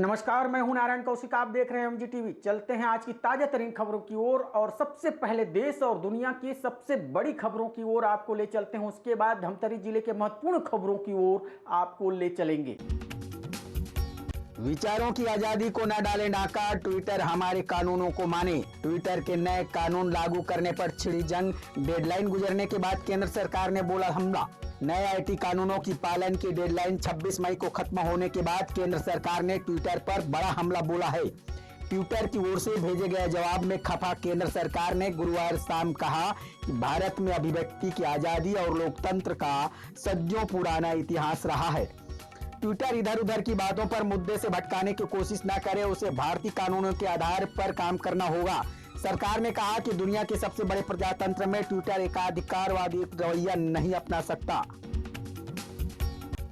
नमस्कार, मैं हूं नारायण कौशिक। आप देख रहे हैं एमजी टीवी। चलते हैं आज की ताजा तरीन खबरों की ओर और सबसे पहले देश और दुनिया की सबसे बड़ी खबरों की ओर आपको ले चलते हैं। उसके बाद धमतरी जिले के महत्वपूर्ण खबरों की ओर आपको ले चलेंगे। विचारों की आजादी को न डाले नाका, ट्विटर हमारे कानूनों को माने। ट्विटर के नए कानून लागू करने पर छिड़ी जंग। डेडलाइन गुजरने के बाद केंद्र सरकार ने बोला हमला। नए आईटी कानूनों की पालन की डेडलाइन 26 मई को खत्म होने के बाद केंद्र सरकार ने ट्विटर पर बड़ा हमला बोला है। ट्विटर की ओर से भेजे गए जवाब में खफा केंद्र सरकार ने गुरुवार शाम कहा कि भारत में अभिव्यक्ति की आजादी और लोकतंत्र का सदियों पुराना इतिहास रहा है। ट्विटर इधर उधर की बातों पर मुद्दे से भटकाने की कोशिश न करे, उसे भारतीय कानूनों के आधार पर काम करना होगा। सरकार ने कहा कि दुनिया के सबसे बड़े प्रजातंत्र में ट्विटर एकाधिकारवादी रवैया नहीं अपना सकता।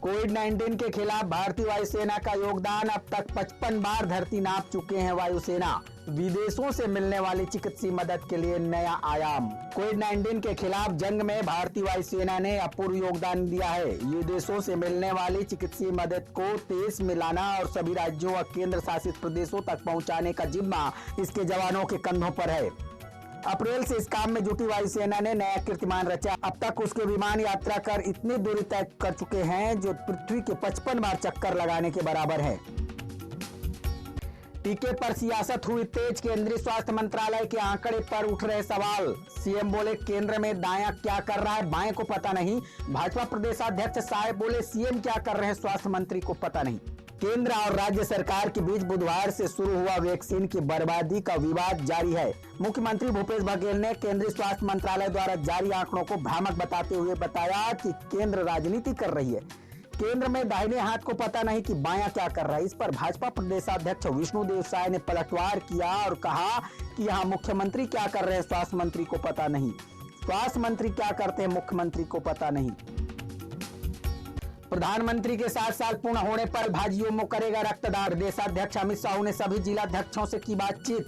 कोविड-19 के खिलाफ भारतीय वायुसेना का योगदान। अब तक 55 बार धरती नाप चुके हैं वायुसेना। विदेशों से मिलने वाली चिकित्सीय मदद के लिए नया आयाम। कोविड-19 के खिलाफ जंग में भारतीय वायुसेना ने अपूर्व योगदान दिया है। विदेशों से मिलने वाली चिकित्सीय मदद को तेज में लाना और सभी राज्यों और केंद्र शासित प्रदेशों तक पहुंचाने का जिम्मा इसके जवानों के कंधों पर है। अप्रैल से इस काम में जुटी वायुसेना ने नया कीर्तिमान रचा। अब तक उसके विमान यात्रा कर इतनी दूरी तय कर चुके हैं जो पृथ्वी के 55 बार चक्कर लगाने के बराबर है। टीके पर सियासत हुई तेज। केंद्रीय स्वास्थ्य मंत्रालय के आंकड़े पर उठ रहे सवाल। सीएम बोले केंद्र में दायां क्या कर रहा है बाएं को पता नहीं। भाजपा प्रदेशाध्यक्ष साहब बोले सीएम क्या कर रहे हैं स्वास्थ्य मंत्री को पता नहीं। केंद्र और राज्य सरकार के बीच बुधवार से शुरू हुआ वैक्सीन की बर्बादी का विवाद जारी है। मुख्यमंत्री भूपेश बघेल ने केंद्रीय स्वास्थ्य मंत्रालय द्वारा जारी आंकड़ों को भ्रामक बताते हुए बताया कि केंद्र राजनीति कर रही है। केंद्र में दाहिने हाथ को पता नहीं कि बायां क्या कर रहा है। इस पर भाजपा प्रदेशाध्यक्ष विष्णुदेव साय ने पलटवार किया और कहा कि यहाँ मुख्यमंत्री क्या कर रहे हैं स्वास्थ्य मंत्री को पता नहीं, स्वास्थ्य मंत्री क्या करते हैं मुख्यमंत्री को पता नहीं। प्रधानमंत्री के 7 साल पूर्ण होने पर भाजयुमो में करेगा रक्तदान। प्रदेशाध्यक्ष अमित शाह ने सभी जिलाध्यक्षों से की बातचीत।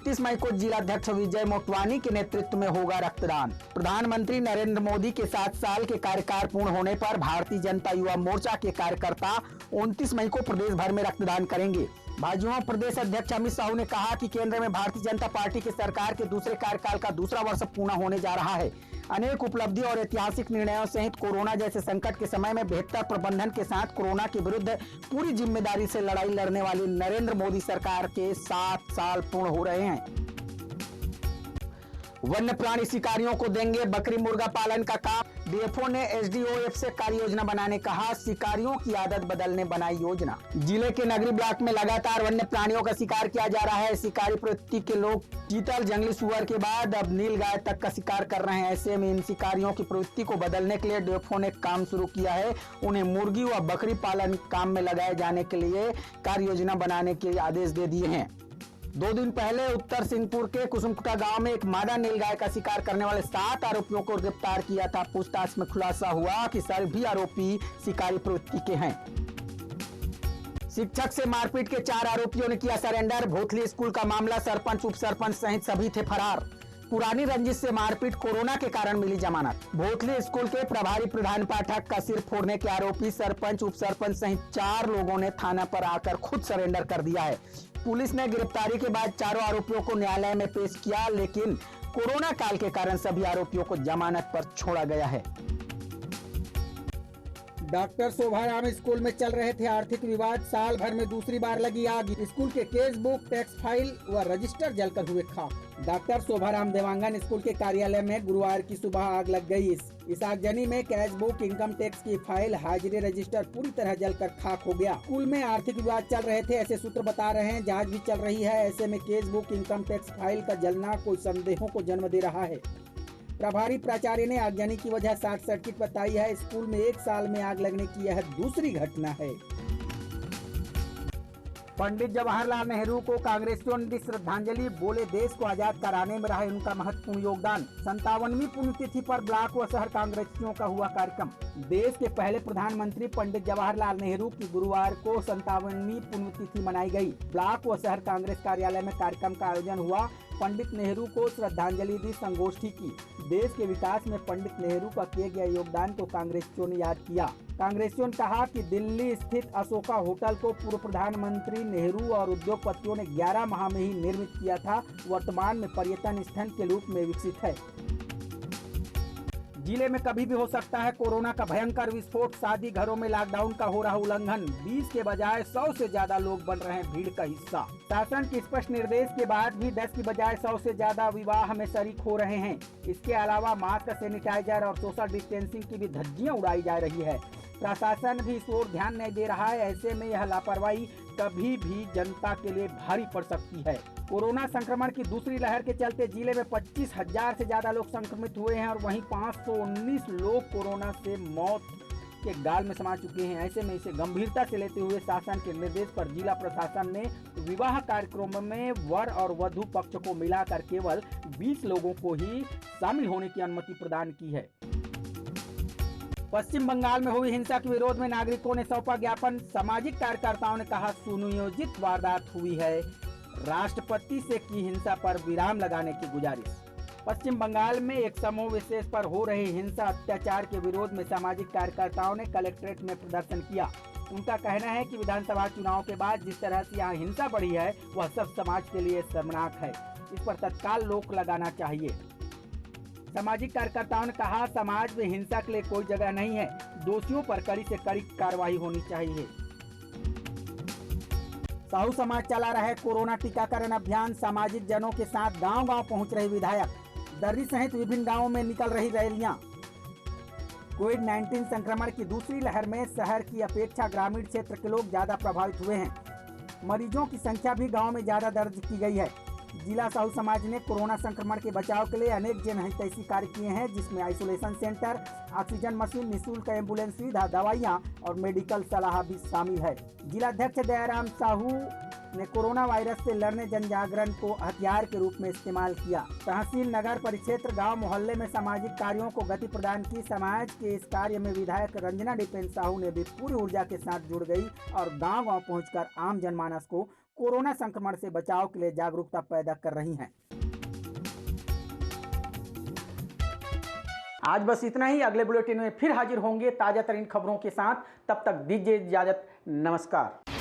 30 मई को जिलाध्यक्ष विजय मोटवानी के नेतृत्व में होगा रक्तदान। प्रधानमंत्री नरेंद्र मोदी के 7 साल के कार्यकाल पूर्ण होने पर भारतीय जनता युवा मोर्चा के कार्यकर्ता 29 मई को प्रदेश भर में रक्तदान करेंगे। भाजपा प्रदेश अध्यक्ष अमित शाह ने कहा कि केंद्र में भारतीय जनता पार्टी की सरकार के दूसरे कार्यकाल का दूसरा वर्ष पूर्ण होने जा रहा है। अनेक उपलब्धि और ऐतिहासिक निर्णयों सहित कोरोना जैसे संकट के समय में बेहतर प्रबंधन के साथ कोरोना के विरुद्ध पूरी जिम्मेदारी से लड़ाई लड़ने वाली नरेंद्र मोदी सरकार के 7 साल पूर्ण हो रहे हैं। वन्य प्राणी शिकारियों को देंगे बकरी मुर्गा पालन का काम। डीएफओ ने एसडीओएफ से कार्य योजना बनाने कहा। शिकारियों की आदत बदलने बनाई योजना। जिले के नगरी ब्लॉक में लगातार वन्य प्राणियों का शिकार किया जा रहा है। शिकारी प्रवृत्ति के लोग चीतल, जंगली सुअर के बाद अब नीलगाय तक का शिकार कर रहे हैं। ऐसे में इन शिकारियों की प्रवृत्ति को बदलने के लिए डीएफओ ने काम शुरू किया है। उन्हें मुर्गी व बकरी पालन काम में लगाए जाने के लिए कार्य योजना बनाने के आदेश दे दिए हैं। 2 दिन पहले उत्तर सिंहपुर के कुसुमकुटा गांव में एक मादा नीलगाय का शिकार करने वाले 7 आरोपियों को गिरफ्तार किया था। पूछताछ में खुलासा हुआ कि सभी आरोपी शिकारी प्रवृत्ति के हैं। शिक्षक से मारपीट के 4 आरोपियों ने किया सरेंडर। भोथली स्कूल का मामला, सरपंच, उप सरपंच सहित सभी थे फरार। पुरानी रंजिश से मारपीट, कोरोना के कारण मिली जमानत। भोथली स्कूल के प्रभारी प्रधान पाठक का सिर फोड़ने के आरोपी सरपंच, उप सरपंच सहित 4 लोगों ने थाना पर आकर खुद सरेंडर कर दिया है। पुलिस ने गिरफ्तारी के बाद चारों आरोपियों को न्यायालय में पेश किया, लेकिन कोरोना काल के कारण सभी आरोपियों को जमानत पर छोड़ा गया है। डॉक्टर शोभाराम स्कूल में चल रहे थे आर्थिक विवाद। साल भर में दूसरी बार लगी आग। स्कूल के केस बुक, टैक्स फाइल व रजिस्टर जलकर हुए खाक। डॉक्टर शोभाराम देवांगन स्कूल के कार्यालय में गुरुवार की सुबह आग लग गई। इस आगजनी में कैश बुक, इनकम टैक्स की फाइल, हाजिरी रजिस्टर पूरी तरह जलकर खाक हो गया। स्कूल में आर्थिक विवाद चल रहे थे ऐसे सूत्र बता रहे हैं। जांच भी चल रही है। ऐसे में case book, income tax file का जलना कोई संदेहों को जन्म दे रहा है। प्रभारी प्राचार्य ने आगजनी की वजह शॉर्ट सर्किट बताई है। स्कूल में 1 साल में आग लगने की यह दूसरी घटना है। पंडित जवाहरलाल नेहरू को कांग्रेसियों ने दी श्रद्धांजलि। बोले देश को आजाद कराने में रहा उनका महत्वपूर्ण योगदान। 57वीं पुण्यतिथि पर ब्लॉक व शहर कांग्रेसियों का हुआ कार्यक्रम। देश के पहले प्रधानमंत्री पंडित जवाहरलाल नेहरू की गुरुवार को 57वीं पुण्यतिथि मनाई गई। ब्लॉक व शहर कांग्रेस कार्यालय में कार्यक्रम का आयोजन हुआ। पंडित नेहरू को श्रद्धांजलि दी, संगोष्ठी की। देश के विकास में पंडित नेहरू का किए गए योगदान को कांग्रेसियों ने याद किया। कांग्रेसियों ने कहा कि दिल्ली स्थित अशोका होटल को पूर्व प्रधानमंत्री नेहरू और उद्योगपतियों ने 11 माह में ही निर्मित किया था। वर्तमान में पर्यटन स्थल के रूप में विकसित है। जिले में कभी भी हो सकता है कोरोना का भयंकर विस्फोट। शादी घरों में लॉकडाउन का हो रहा उल्लंघन। 20 के बजाय 100 से ज्यादा लोग बन रहे हैं भीड़ का हिस्सा। शासन के स्पष्ट निर्देश के बाद भी 10 की बजाय 100 से ज्यादा विवाह में शरीक हो रहे हैं। इसके अलावा मास्क, सैनिटाइजर और सोशल डिस्टेंसिंग की भी धज्जियां उड़ाई जा रही है। प्रशासन भी इस ओर ध्यान नहीं दे रहा है। ऐसे में यह लापरवाही कभी भी जनता के लिए भारी पड़ सकती है। कोरोना संक्रमण की दूसरी लहर के चलते जिले में 25,000 से ज्यादा लोग संक्रमित हुए हैं और वहीं 519 लोग कोरोना से मौत के गाल में समा चुके हैं। ऐसे में इसे गंभीरता से लेते हुए शासन के निर्देश पर जिला प्रशासन ने विवाह कार्यक्रम में वर और वधु पक्ष को मिलाकर केवल 20 लोगों को ही शामिल होने की अनुमति प्रदान की है। पश्चिम बंगाल में हुई हिंसा के विरोध में नागरिकों ने सौंपा ज्ञापन। सामाजिक कार्यकर्ताओं ने कहा सुनियोजित वारदात हुई है, राष्ट्रपति से की हिंसा पर विराम लगाने की गुजारिश। पश्चिम बंगाल में एक समूह विशेष पर हो रही हिंसा अत्याचार के विरोध में सामाजिक कार्यकर्ताओं ने कलेक्ट्रेट में प्रदर्शन किया। उनका कहना है कि विधानसभा चुनाव के बाद जिस तरह से यहाँ हिंसा बढ़ी है वह सब समाज के लिए शर्मनाक है। इस पर तत्काल रोक लगाना चाहिए। सामाजिक कार्यकर्ताओं ने कहा समाज में हिंसा के लिए कोई जगह नहीं है। दोषियों पर कड़ी से कड़ी कार्रवाई होनी चाहिए। साहू समाज चला रहा है कोरोना टीकाकरण अभियान। सामाजिक जनों के साथ गांव-गांव पहुंच रहे विधायक। दर्री सहित विभिन्न गांवों में निकल रही रैलियां। कोविड-19 संक्रमण की दूसरी लहर में शहर की अपेक्षा ग्रामीण क्षेत्र के लोग ज्यादा प्रभावित हुए हैं। मरीजों की संख्या भी गाँव में ज्यादा दर्ज की गई है। जिला साहू समाज ने कोरोना संक्रमण के बचाव के लिए अनेक जनहितैषी कार्य किए हैं, जिसमें आइसोलेशन सेंटर, ऑक्सीजन मशीन, निःशुल्क एम्बुलेंस सुविधा, दवाइयां और मेडिकल सलाह भी शामिल है। जिलाध्यक्ष दयाराम साहू ने कोरोना वायरस से लड़ने जन जागरण को हथियार के रूप में इस्तेमाल किया। तहसील, नगर परिक्षेत्र, गांव मोहल्ले में सामाजिक कार्यों को गति प्रदान की। समाज के इस कार्य में विधायक रंजना डिपेन साहू ने भी पूरी ऊर्जा के साथ जुड़ गई और गाँव-गाँव पहुंचकर आम जनमानस को कोरोना संक्रमण से बचाव के लिए जागरूकता पैदा कर रही हैं। आज बस इतना ही। अगले बुलेटिन में फिर हाजिर होंगे ताजा तरीन खबरों के साथ। तब तक दीजिए इजाजत। नमस्कार।